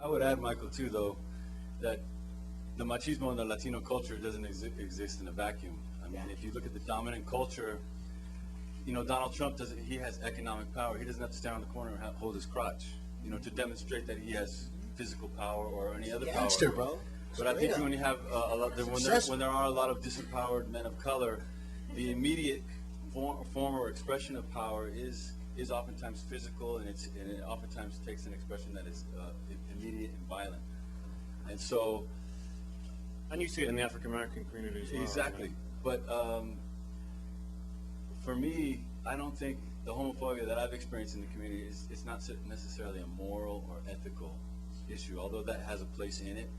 I would add, Michael, too, though, that the machismo in the Latino culture doesn't exist in a vacuum. I mean, if you look at the dominant culture, Donald Trump doesn't. He has economic power. He doesn't have to stand on the corner and hold his crotch, to demonstrate that he has physical power or any other Gangster, power. bro. But I think when you have when there are a lot of disempowered men of color, the immediate form or expression of power is oftentimes physical, and it oftentimes takes an expression that is immediate and violent. And so, and you see it in the African American community as well. Exactly. But for me, I don't think the homophobia that I've experienced in the community it's not necessarily a moral or ethical issue, although that has a place in it.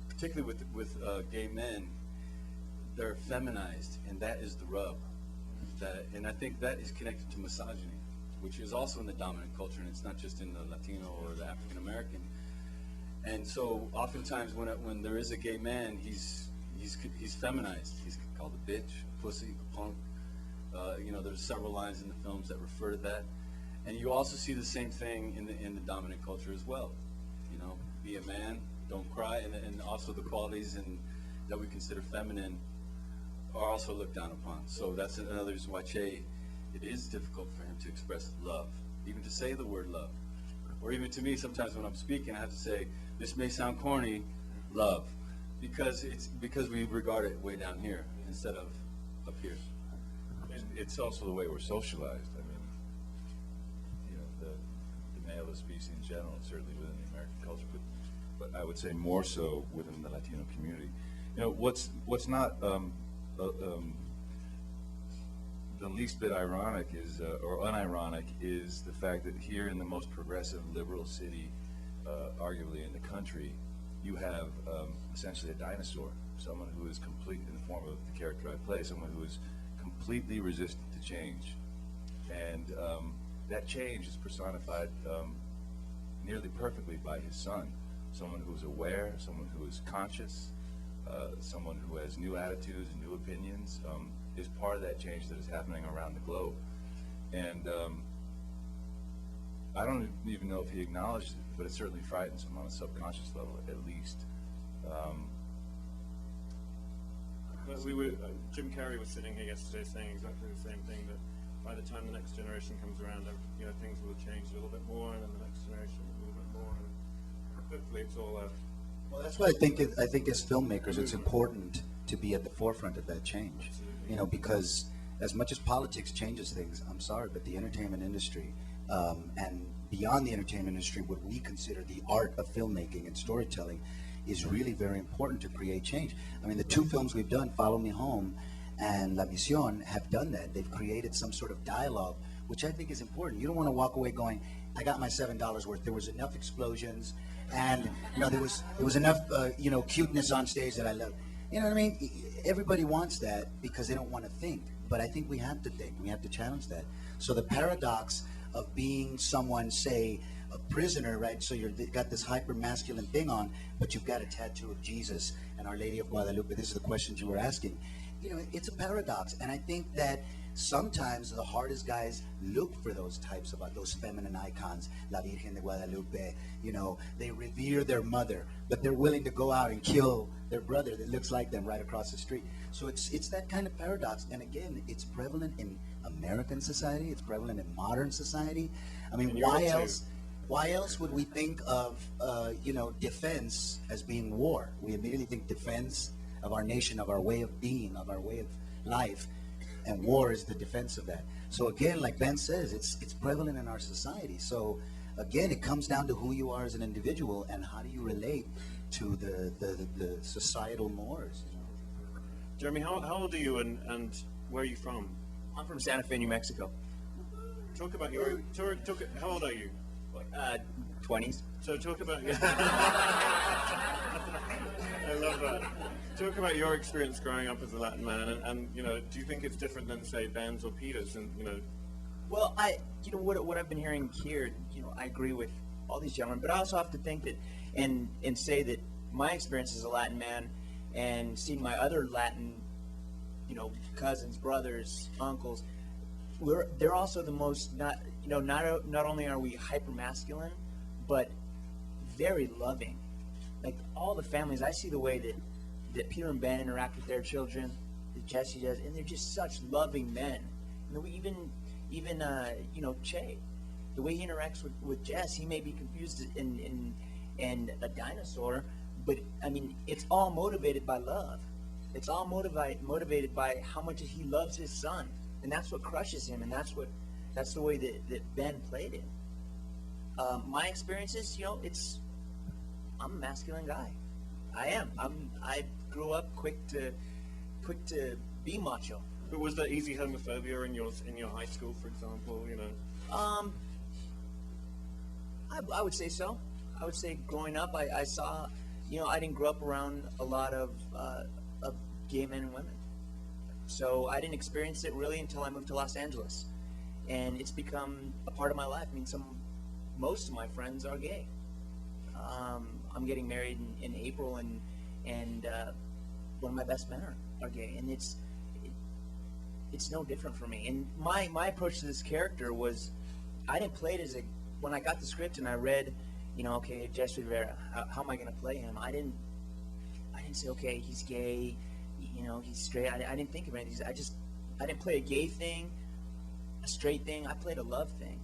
Particularly with gay men, they're feminized, and that is the rub. And I think that is connected to misogyny, which is also in the dominant culture, and it's not just in the Latino or the African American. And so, oftentimes, when there is a gay man, he's feminized. He's called a bitch, a pussy, a punk. There's several lines in the films that refer to that. And you also see the same thing in the dominant culture as well. Be a man, don't cry, and also the qualities that we consider feminine are also looked down upon. So that's another reason why Che, it is difficult for him to express love, even to say the word love. Or even to me, sometimes when I'm speaking, I have to say, this may sound corny, love, because we regard it way down here instead of up here. And it's also the way we're socialized. I mean, the male species in general, certainly within the American culture, but I would say more so within the Latino community. What's not the least bit ironic is, or unironic, is the fact that here in the most progressive liberal city, arguably in the country, you have essentially a dinosaur, someone who is complete in the form of the character I play, someone who is completely resistant to change. And that change is personified nearly perfectly by his son, someone who is aware, someone who is conscious, someone who has new attitudes and new opinions, is part of that change that is happening around the globe. And I don't even know if he acknowledged it, but it certainly frightens him on a subconscious level, at least. Jim Carrey was sitting here yesterday saying exactly the same thing, that by the time the next generation comes around, things will have changed a little bit more, and then the next generation a little bit more, and hopefully it's all Well, that's why I think as filmmakers, it's important to be at the forefront of that change. Because as much as politics changes things, I'm sorry, but the entertainment industry, and beyond the entertainment industry, what we consider the art of filmmaking and storytelling, is really very important to create change. I mean, the two films we've done, Follow Me Home and La Misión, have done that. They've created some sort of dialogue, which I think is important. You don't want to walk away going, I got my $7 worth. There was enough explosions, and there was enough cuteness on stage that I loved. You know what I mean? Everybody wants that because they don't want to think. But I think we have to think. We have to challenge that. So the paradox of being someone, say, a prisoner, right? So you've got this hyper masculine thing on, but you've got a tattoo of Jesus and Our Lady of Guadalupe. This is the questions you were asking. It's a paradox, and I think that sometimes the hardest guys look for those types of those feminine icons. La Virgen de Guadalupe. They revere their mother, but they're willing to go out and kill their brother that looks like them right across the street. So it's that kind of paradox, and again, it's prevalent in American society. It's prevalent in modern society. I mean, why else would we think of defense as being war? We immediately think defense of our nation, of our way of being, of our way of life, and war is the defense of that. So again, like Ben says, it's prevalent in our society. So again, it comes down to who you are as an individual and how do you relate to the societal mores. Jeremy, how old are you, and where are you from? I'm from Santa Fe, New Mexico. Talk about how old are you? 20s. So talk about I love that. Talk about your experience growing up as a Latin man, and do you think it's different than, say, Ben's or Peter's? And Well, what I've been hearing here, I agree with all these gentlemen, but I also have to think that and say that my experience as a Latin man and seeing my other Latin, cousins, brothers, uncles, they're also the most not only are we hyper masculine, but very loving. Like all the families, I see the way that Peter and Ben interact with their children, that Jesse does, and they're just such loving men. And even Che, the way he interacts with Jess, he may be confused in a dinosaur, but I mean, it's all motivated by love. It's all motivated by how much he loves his son, and that's what crushes him, and that's the way that Ben played it. My experiences, I'm a masculine guy. I am. I grew up quick to be macho. But was there easy homophobia in your high school, for example? I would say so. I would say growing up, I saw, I didn't grow up around a lot of gay men and women. So I didn't experience it really until I moved to Los Angeles. And it's become a part of my life. I mean, most of my friends are gay. I'm getting married in April, and one of my best men are gay. And it's no different for me. And my approach to this character was, I didn't play it as when I got the script and I read, okay, Jesse Rivera, how am I going to play him? I didn't say, okay, he's gay, he's straight. I didn't think of anything. I didn't play a gay thing, a straight thing. I played a love thing.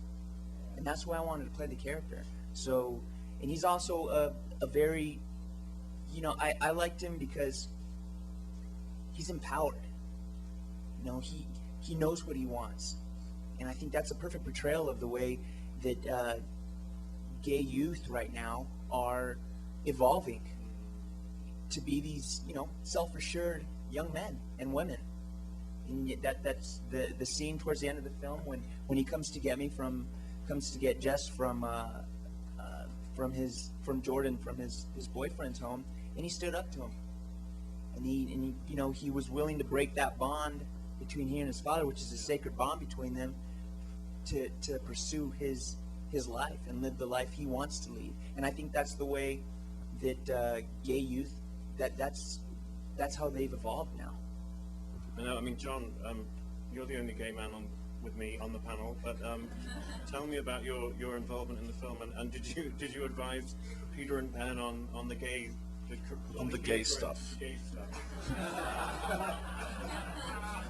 And that's why I wanted to play the character. So, and he's also a very, I liked him because he's empowered. He knows what he wants. And I think that's a perfect portrayal of the way that gay youth right now are evolving to be these, self-assured young men and women. And that's the scene towards the end of the film when he comes to get Jess from Jordan, from his boyfriend's home, and he stood up to him. And he was willing to break that bond between he and his father, which is a sacred bond between them, to pursue his life and live the life he wants to lead. And I think that's the way that gay youth, that's how they've evolved now. I mean, John, you're the only gay man with me on the panel, but tell me about your involvement in the film, and did you advise Peter and Ben on the gay stuff?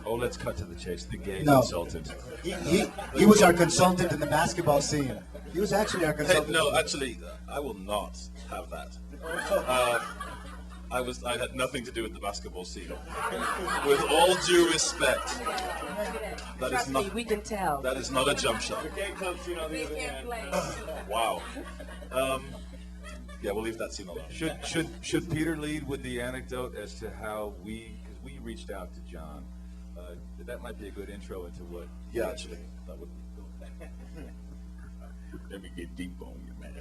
Oh, let's cut to the chase. The gay No. consultant. He was our consultant in the basketball scene. He was actually our Hey, consultant. no, actually, I will not have that. I had nothing to do with the basketball scene. With all due respect, that is Trust not. me, we can tell. That is not a jump shot. gay club scene on the other hand? Wow. Yeah, we'll leave that scene alone. Should Peter lead with the anecdote as to how because we reached out to John. That might be a good intro into what. Yeah, actually, that would be Let me get deep on you, man.